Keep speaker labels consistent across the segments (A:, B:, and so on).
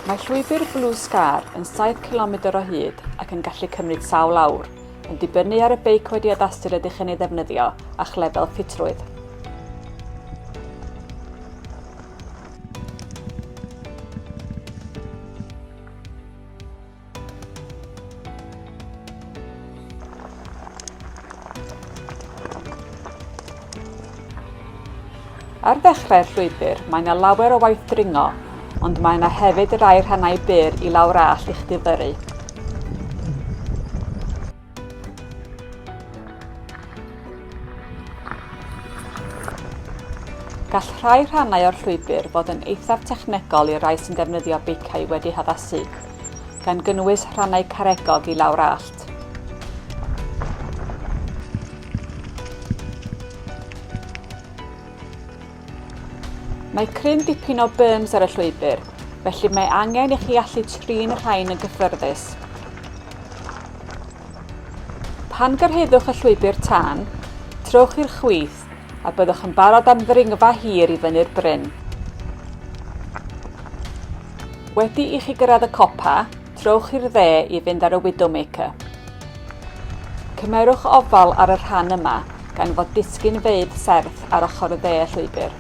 A: Mae llwybr Blue Scar yn 7 cilomedr o hyd ac yn gallu cymryd sawl awr, yn dibynnu ar y beic wedi addasu rydych yn ei ddefnyddio a'ch lefel ffitrwydd. Ar ddechrau'r llwybr, mae yna lawer o waith dringo, ond mae yna hefyd rai rhannau byr i lawr all i'ch difyru. Gall rhai rhannau o'r llwybr fod yn eithaf technegol i rai sy'n defnyddio beiciau wedi haddasu, gan gynnwys rhannau caregog i lawr allt. Mae cryn dipyn o berms ar y llwybr, felly mae angen i chi allu trin y rhain yn gyffyrddus. Pan gyrhaeddwch y llwybr tân, trowch i'r chwith a byddwch yn barod am ddringfa hir i fyny'r bryn. Wedi i chi gyrraedd y copa, trowch i'r dde i fynd ar y Widowmaker. Cymerwch ofal ar y rhan yma gan fod disgyn feidd serth ar ochr y dde y llwybr.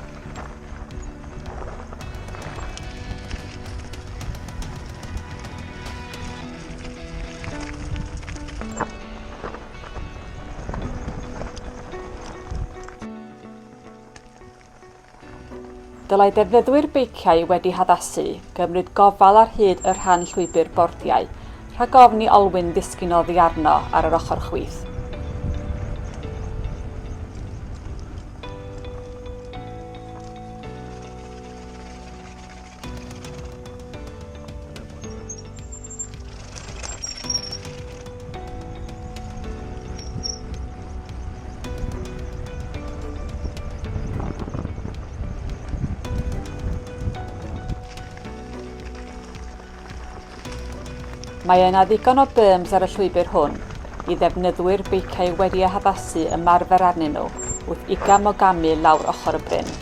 A: Dylai defnyddwyr beiciau wedi haddasu gymryd gofal ar hyd y rhan llwybr bordiau rhag ofni olwyn disgyn oddi arno ar yr ochr chwith. Mae yna ddigon o berms ar y llwybr hwn i ddefnyddwyr beiciau wedi eu haddasu ymarfer arnyn nhw wrth 20 o gamu lawr ochr y bryn.